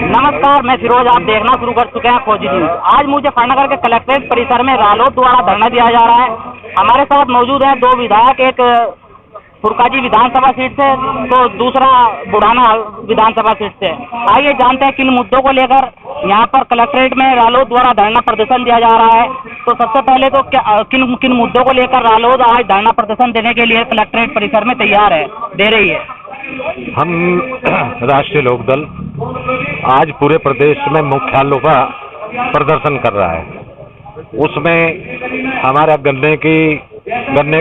नमस्कार, मैं फिरोज। आप देखना शुरू कर चुके हैं खोजी न्यूज। आज मुजफ्फरनगर के कलेक्ट्रेट परिसर में रालोद द्वारा धरना दिया जा रहा है। हमारे साथ मौजूद है दो विधायक, एक फुरकाजी विधानसभा सीट से तो दूसरा बुढ़ाना विधानसभा सीट से। आइए जानते हैं किन मुद्दों को लेकर यहाँ पर कलेक्ट्रेट में रालोद द्वारा धरना प्रदर्शन दिया जा रहा है। तो सबसे पहले तो किन किन मुद्दों को लेकर रालोद आज धरना प्रदर्शन देने के लिए कलेक्ट्रेट परिसर में तैयार है, दे रही है? हम राष्ट्रीय लोकदल आज पूरे प्रदेश में मुख्यालयों का प्रदर्शन कर रहा है। उसमें हमारा गन्ने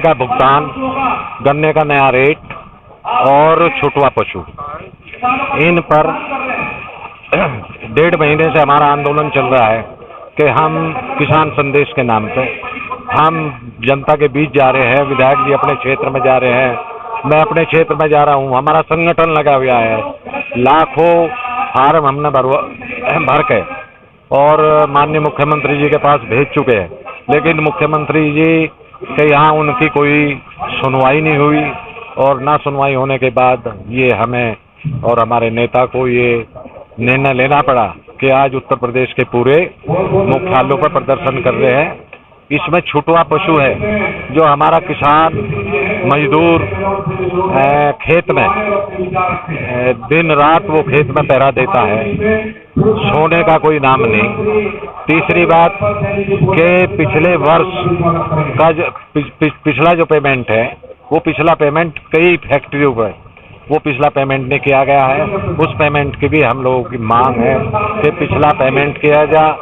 का भुगतान, गन्ने का नया रेट और छुटवा पशु, इन पर 1.5 महीने से हमारा आंदोलन चल रहा है कि हम किसान संदेश के नाम पे हम जनता के बीच जा रहे हैं। विधायक जी अपने क्षेत्र में जा रहे हैं, मैं अपने क्षेत्र में जा रहा हूँ। हमारा संगठन लगा हुआ है, लाखों फार्म हमने भर के और माननीय मुख्यमंत्री जी के पास भेज चुके हैं, लेकिन मुख्यमंत्री जी के यहाँ उनकी कोई सुनवाई नहीं हुई। और ना सुनवाई होने के बाद ये हमें और हमारे नेता को ये निर्णय लेना पड़ा कि आज उत्तर प्रदेश के पूरे मुख्यालयों पर प्रदर्शन कर रहे हैं। इसमें छुटवा पशु है, जो हमारा किसान मजदूर खेत में दिन रात वो खेत में पहरा देता है, सोने का कोई नाम नहीं। तीसरी बात कि पिछले वर्ष का पिछला जो पेमेंट है, वो पिछला पेमेंट कई फैक्ट्रियों पर वो पिछला पेमेंट नहीं किया गया है। उस पेमेंट की भी हम लोगों की मांग है कि पिछला पेमेंट किया जा,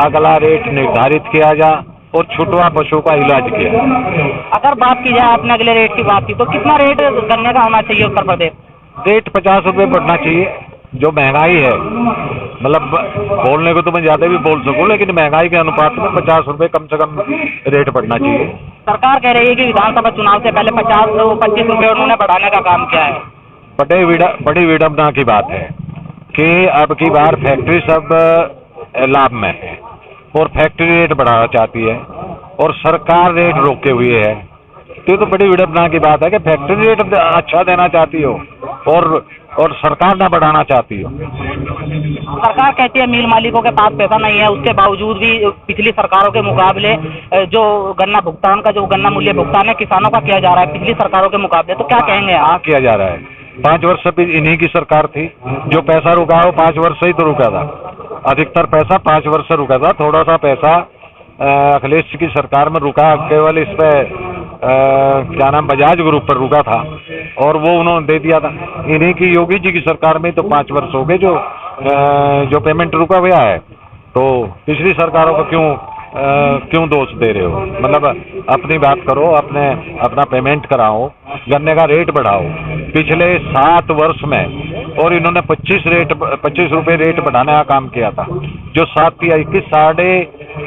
अगला रेट निर्धारित किया जा और छुटवा पशु का इलाज किया। अगर बात की जाए, आपने अगले रेट की बात की, तो कितना रेट गन्ने का होना चाहिए उत्तर प्रदेश? रेट 50 रुपये बढ़ना चाहिए। जो महंगाई है, मतलब बोलने को तो मैं ज़्यादा भी बोल सकूं, लेकिन महंगाई के अनुपात में 50 रुपये कम से कम रेट बढ़ना चाहिए। सरकार कह रही है कि विधानसभा चुनाव से पहले 25 रुपये उन्होंने बढ़ाने का काम किया है। बड़ी विडम्बना की बात है कि अब की बार फैक्ट्री सब लाभ में है और फैक्ट्री रेट बढ़ाना चाहती है और सरकार रेट रोके हुए है। तो बड़ी विडम्बना की बात है कि फैक्ट्री रेट अच्छा देना चाहती हो और सरकार ना बढ़ाना चाहती हो। सरकार कहती है मिल मालिकों के पास पैसा नहीं है, उसके बावजूद भी पिछली सरकारों के मुकाबले जो गन्ना मूल्य भुगतान है किसानों का किया जा रहा है पिछली सरकारों के मुकाबले। तो क्या कहेंगे आप? किया जा रहा है। 5 वर्ष से इन्हीं की सरकार थी। जो पैसा रुका है वो 5 वर्ष से ही तो रुका था। अधिकतर पैसा 5 वर्ष से रुका था। थोड़ा सा पैसा अखिलेश जी की सरकार में रुका, केवल इस पे क्या नाम बजाज ग्रुप पर रुका था और वो उन्होंने दे दिया था। इन्हीं की योगी जी की सरकार में तो 5 वर्ष हो गए जो पेमेंट रुका हुआ है। तो पिछली सरकारों को क्यों दोष दे रहे हो? मतलब अपनी बात करो, अपना पेमेंट कराओ, गन्ने का रेट बढ़ाओ। पिछले 7 वर्ष में और इन्होंने 25 रुपये रेट बढ़ाने का काम किया था। जो 7 या 21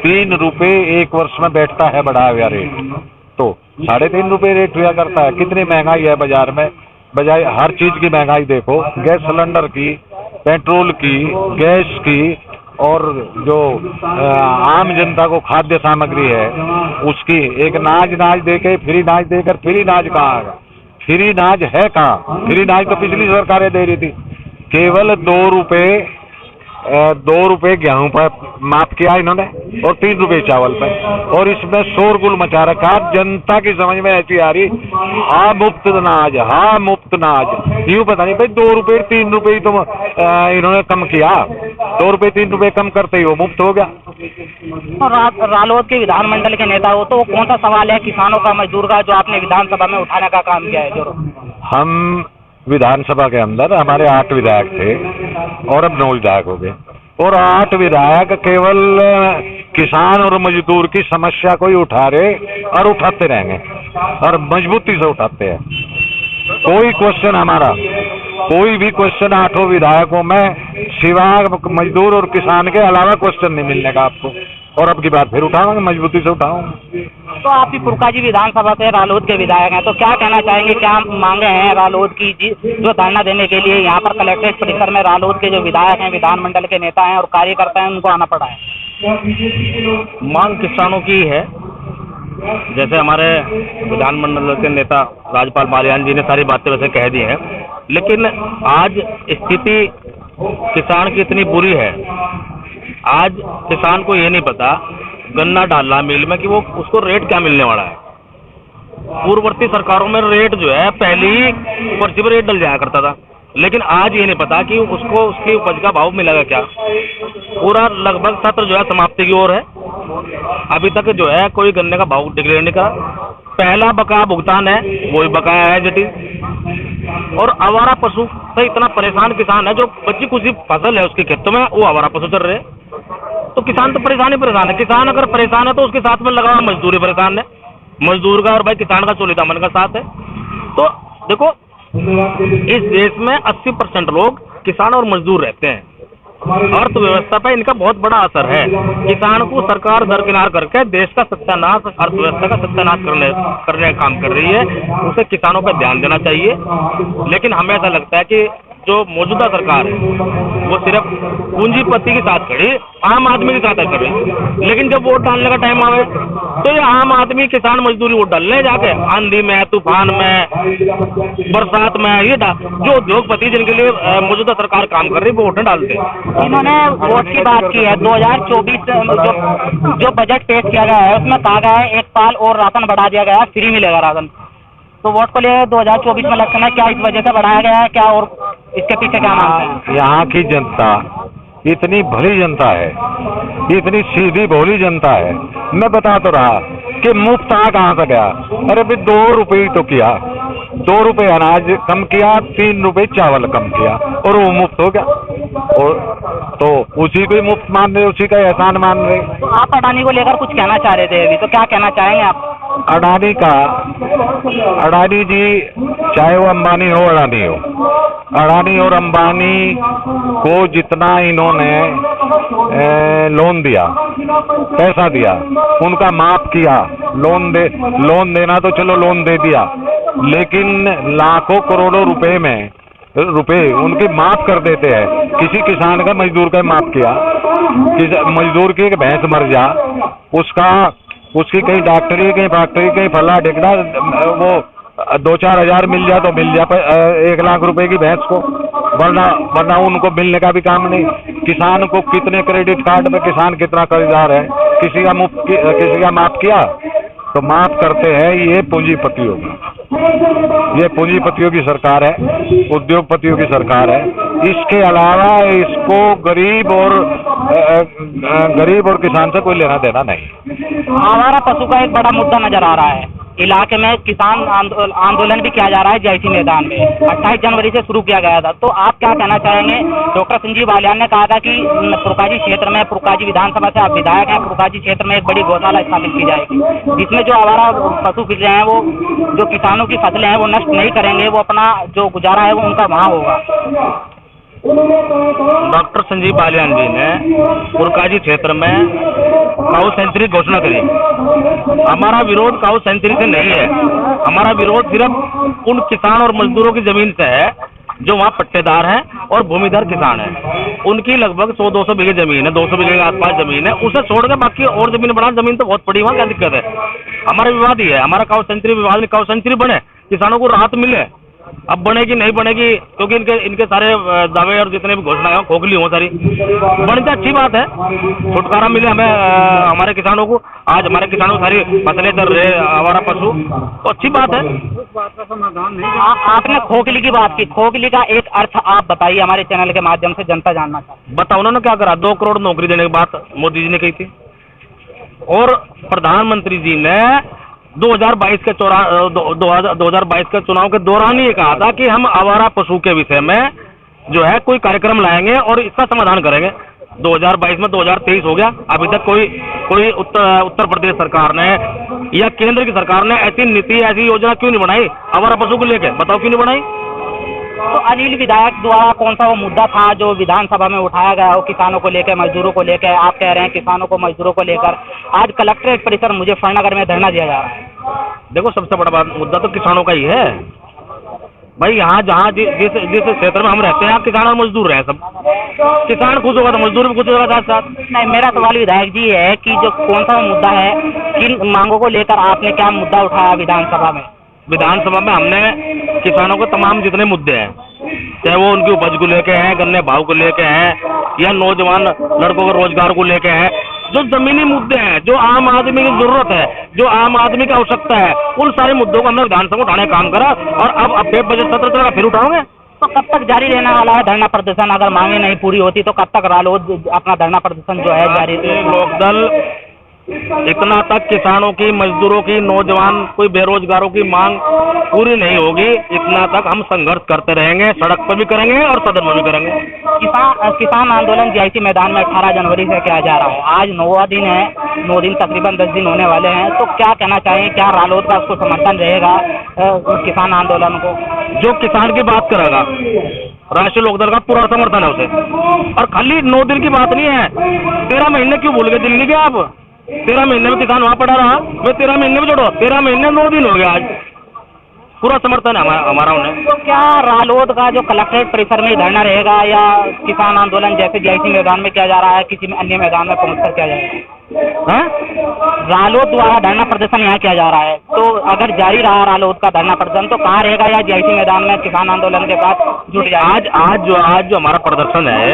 3.5 रुपये एक वर्ष में बैठता है बढ़ाया हुआ रेट, तो 3.5 रुपये रेट हुआ करता है। कितनी महंगाई है बाजार में, बजाय हर चीज की महंगाई देखो, गैस सिलेंडर की, पेट्रोल की, गैस की, और जो आम जनता को खाद्य सामग्री है उसकी। एक नाज देके फ्री नाज देकर फ्री नाज कहाँ है? फ्री नाज है कहाँ? फ्री नाज तो पिछली सरकारें दे रही थी। केवल 2 रुपये गेहूं पर माफ किया इन्होंने और 3 रुपये चावल पर, और इसमें शोरगुल मचा रखा। जनता की समझ में ऐसी आ रही, हाँ मुफ्त नाज, यूँ पता नहीं भाई 2 रुपये 3 रुपये तो इन्होंने कम किया। 2 रुपये 3 रुपये कम करते ही वो मुफ्त हो गया। और रालोद के विधानमंडल के नेता हो, तो वो कौन सा सवाल है किसानों का, मजदूर का, जो आपने विधानसभा में उठाने का काम किया है? जो हम विधानसभा के अंदर हमारे 8 विधायक थे और अब 9 विधायक हो गए, और 8 विधायक केवल किसान और मजदूर की समस्या को ही उठा रहे और उठाते रहेंगे और मजबूती से उठाते हैं। कोई क्वेश्चन हमारा, कोई भी क्वेश्चन 8 विधायकों में सिवाय मजदूर और किसान के अलावा क्वेश्चन नहीं मिलने का आपको। और अब की बात फिर उठाऊंगा, मजबूती से उठाऊंगा। तो आप भी फुरकाजी विधानसभा से रालोद के विधायक हैं, तो क्या कहना चाहेंगे, क्या मांगे हैं रालोद की जो धरना देने के लिए यहाँ पर कलेक्ट्रेट परिसर में रालोद के जो विधायक हैं, विधानमंडल के नेता हैं और कार्यकर्ता हैं, उनको आना पड़ा है? मांग किसानों की है। जैसे हमारे विधानमंडल के नेता राज्यपाल माल्यान जी ने सारी बातें वैसे कह दी हैं, लेकिन आज स्थिति किसान की इतनी बुरी है, आज किसान को ये नहीं पता गन्ना डालना मिल में कि वो उसको रेट क्या मिलने वाला है। पूर्ववर्ती सरकारों में रेट जो है पहली पर्ची पर रेट डल जाया करता था, लेकिन आज ये नहीं पता कि उसको उसकी उपज का भाव मिलेगा क्या। पूरा लगभग सत्र जो है समाप्ति की ओर है, अभी तक जो है कोई गन्ने का भाव डिक्लेयर नहीं करा। पहला बकाया भुगतान है, वही बकाया है जटिल। और आवारा पशु से इतना परेशान किसान है, जो बची कुछ फसल है उसके खेतों में वो आवारा पशु चल रहे हैं। तो किसान तो परेशान ही परेशान है। किसान अगर परेशान है तो उसके साथ में लगा हुआ मजदूरी परेशान है, मजदूर का और भाई किसान का चोली दामन का साथ है। तो देखो, इस देश में 80% लोग किसान और मजदूर रहते हैं। अर्थव्यवस्था पर इनका बहुत बड़ा असर है। किसान को सरकार दरकिनार करके देश का सत्यानाश, अर्थव्यवस्था का सत्यानाश करने का काम कर रही है। उसे किसानों पर ध्यान देना चाहिए। लेकिन हमें ऐसा लगता है कि जो मौजूदा सरकार है वो सिर्फ पूंजीपति के साथ खड़ी, आम आदमी के साथ खड़ी। लेकिन जब वोट डालने का टाइम आवे तो ये आम आदमी किसान मजदूरी वोट डालने जाके आंधी में, तूफान में, बरसात में, ये जो उद्योगपति जिनके लिए मौजूदा सरकार काम कर रही है वो वोट डालते हैं। इन्होंने वोट की बात की है। 2024 जो बजट पेश किया गया है उसमें कहा गया है 1 साल और राशन बढ़ा दिया गया है, फ्री मिलेगा राशन। तो वोट को लिए 2024 में इलेक्शन है, क्या इस वजह से बढ़ाया गया है क्या, और इसके पीछे क्या मानते हैं? यहाँ की जनता इतनी भली जनता है, इतनी सीधी भोली जनता है। मैं बता तो रहा कि मुफ्त आ कहाँ से गया। अरे भाई 2 रुपये तो किया, 2 रुपये अनाज कम किया, 3 रुपये चावल कम किया और वो मुफ्त हो गया। और तो उसी को ही मुफ्त मान रहे, उसी का एहसान मान रहे। तो आप अडानी को लेकर कुछ कहना चाह रहे थे अभी, तो क्या कहना चाहेंगे आप? अडानी जी, चाहे वो अंबानी हो अडानी हो, अडानी और अंबानी को जितना इन्होंने लोन दिया, पैसा दिया, उनका माफ किया। लोन देना तो चलो लोन दे दिया, लेकिन लाखों करोड़ों रुपए उनके माफ कर देते हैं। किसी किसान का, मजदूर का माफ किया। मजदूर की एक भैंस मर जा, उसकी कहीं डॉक्टरी, कहीं फैक्ट्री, कहीं फला ढिकड़ा, वो 2-4 हजार मिल जाए तो मिल जाए 1 लाख रुपए की भैंस को, वरना उनको मिलने का भी काम नहीं। किसान को कितने क्रेडिट कार्ड पे किसान कितना कर्जदार है, किसी का माफ किया तो माफ करते हैं। ये पूंजीपतियों की, ये पूंजीपतियों की सरकार है, उद्योगपतियों की सरकार है। इसके अलावा इसको गरीब और किसान से कोई लेना देना नहीं। आवारा पशु का एक बड़ा मुद्दा नजर आ रहा है। इलाके में किसान आंदोलन भी किया जा रहा है जयसी मैदान में, 28 जनवरी से शुरू किया गया था। तो आप क्या कहना चाहेंगे? डॉक्टर संजीव बालियान ने कहा था कि पुरकाजी क्षेत्र में, पुरकाजी विधानसभा से आप विधायक हैं, पुरकाजी क्षेत्र में एक बड़ी गौशाला स्थापित की जाएगी, जिसमें जो आवारा पशु फिर रहे हैं वो जो किसानों की फसलें हैं वो नष्ट नहीं करेंगे, वो अपना जो गुजारा है वो उनका वहाँ होगा। डॉक्टर संजीव बालियान जी ने पुरकाजी क्षेत्र में काऊ सेंचुरी घोषणा करी। हमारा विरोध काऊ सेंचुरी से नहीं है, हमारा विरोध सिर्फ उन किसान और मजदूरों की जमीन से है जो वहाँ पट्टेदार हैं और भूमिधर किसान हैं। उनकी लगभग 100-200 बीघे जमीन है, 200 बीघे के आसपास जमीन है। उसे छोड़ के बाकी और जमीन बढ़ा, जमीन तो बहुत पड़ी, वहाँ क्या दिक्कत है? हमारा विवाद ही है, हमारा काऊ सेंचुरी विवाद नहीं। काऊ सेंचुरी बने, किसानों को राहत मिले। अब बनेगी नहीं बनेगी, क्योंकि इनके सारे दावे और जितने भी घोषणाएं हैं खोखली हो सारी। बनते अच्छी बात है, छुटकारा मिले हमें, हमारे किसानों को। आज हमारे किसानों को सारी फसलें चल रहे, आवारा पशु, तो अच्छी बात है। आपने खोखली की बात की, खोखली का एक अर्थ आप बताइए हमारे चैनल के माध्यम से, जनता जानना चाहती है। बताओ उन्होंने क्या करा? 2 करोड़ नौकरी देने की बात मोदी जी ने कही थी, और प्रधानमंत्री जी ने 2022 के चुनाव के दौरान ये कहा था कि हम आवारा पशु के विषय में जो है कोई कार्यक्रम लाएंगे और इसका समाधान करेंगे। 2022 में 2023 हो गया, अभी तक कोई उत्तर प्रदेश सरकार ने या केंद्र की सरकार ने ऐसी नीति, ऐसी योजना क्यों नहीं बनाई आवारा पशु को लेकर? बताओ क्यों नहीं बनाई? तो अनिल विधायक द्वारा कौन सा वो मुद्दा था जो विधानसभा में उठाया गया हो, किसानों को लेकर, मजदूरों को लेकर? आप कह रहे हैं किसानों को, मजदूरों को लेकर आज कलेक्ट्रेट परिसर मुजफ्फरनगर में धरना दिया जा रहा है। देखो, सबसे बड़ा मुद्दा तो किसानों का ही है भाई। यहाँ जहाँ जिस क्षेत्र में हम रहते हैं, किसान और मजदूर रहे, सब किसान खुश होगा तो मजदूर भी खुश होगा साथ साथ। नहीं, मेरा सवाल विधायक जी है कि जो कौन सा मुद्दा है, किन मांगों को लेकर आपने क्या मुद्दा उठाया विधानसभा में? विधानसभा में हमने किसानों के तमाम जितने मुद्दे हैं चाहे वो उनकी उपज को लेके हैं, गन्ने भाव को लेके हैं, या नौजवान लड़कों को रोजगार को लेके हैं। जो जमीनी मुद्दे हैं, जो आम आदमी की जरूरत है, जो आम आदमी की आवश्यकता है, उन सारे मुद्दों को हमने विधानसभा उठाने का काम करा। और अब बजट सत्र चलेगा, फिर उठाओगे। तो कब तक जारी रहने वाला है धरना प्रदर्शन? अगर मांगे नहीं पूरी होती तो कब तक रालोद अपना धरना प्रदर्शन जो है जारी राष्ट्रीय लोकदल इतना तक किसानों की, मजदूरों की, नौजवान कोई बेरोजगारों की मांग पूरी नहीं होगी, इतना तक हम संघर्ष करते रहेंगे। सड़क पर भी करेंगे और सदन में भी करेंगे। किसान आंदोलन जीआईसी मैदान में 18 जनवरी से किया जा रहा है। आज 9वां दिन है, 9 दिन तकरीबन 10 दिन होने वाले हैं। तो क्या कहना चाहिए, क्या रालोद का उसको समर्थन रहेगा किसान आंदोलन को? जो किसान की बात करेगा, राष्ट्रीय लोकदल का पूरा समर्थन है उसे। और खाली 9 दिन की बात नहीं है, 13 महीने क्यों भूल गए दिल्ली के आप? 13 महीने में किसान वहां पड़ा रहा, वे 13 महीने में जोड़ो, 13 महीने 9 दिन हो गया। आज पूरा समर्थन है हमारा उन्हें। तो क्या रालोद का जो कलेक्ट्रेट परिसर में धरना रहेगा, या किसान आंदोलन जैसे जीआईसी मैदान में किया जा रहा है, किसी अन्य मैदान में पहुंचकर किया जाएगा? रालोद द्वारा धरना प्रदर्शन यहाँ किया जा रहा है, तो अगर जारी रहा रालोद का धरना प्रदर्शन तो कहाँ रहेगा, या जीआईसी मैदान में किसान आंदोलन के बाद जुट जाएगा? आज जो हमारा प्रदर्शन है,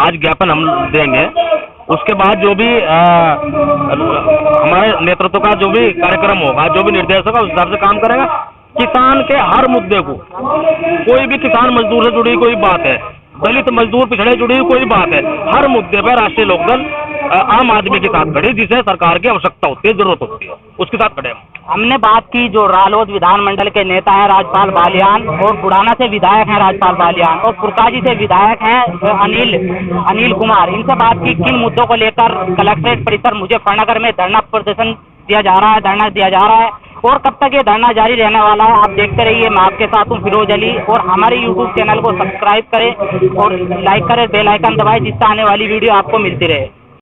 आज ज्ञापन हम देंगे। उसके बाद जो भी हमारे नेतृत्व का जो भी कार्यक्रम होगा, जो भी निर्देश होगा, उस हिसाब से काम करेगा। किसान के हर मुद्दे को, कोई भी किसान मजदूर से जुड़ी कोई बात है, दलित मजदूर पिछड़े जुड़ी कोई बात है, हर मुद्दे पर राष्ट्रीय लोकदल आम आदमी के साथ खड़े, जिसे सरकार की आवश्यकता होती है, जरूरत होती है, उसके साथ खड़े। हमने बात की जो रालोद विधानमंडल के नेता हैं राजपाल बालियान, और बुढ़ाना से विधायक हैं राजपाल बालियान, और फुरकाजी से विधायक हैं अनिल कुमार। इनसे बात की किन मुद्दों को लेकर कलेक्ट्रेट परिसर मुजफ्फरनगर में धरना प्रदर्शन दिया जा रहा है, धरना दिया जा रहा है, और कब तक ये धरना जारी रहने वाला है। आप देखते रहिए, मैं आपके साथ हूँ फिरोज अली, और हमारे यूट्यूब चैनल को सब्सक्राइब करें और लाइक करें, बेल आइकन दबाएं, जिससे आने वाली वीडियो आपको मिलती रहे।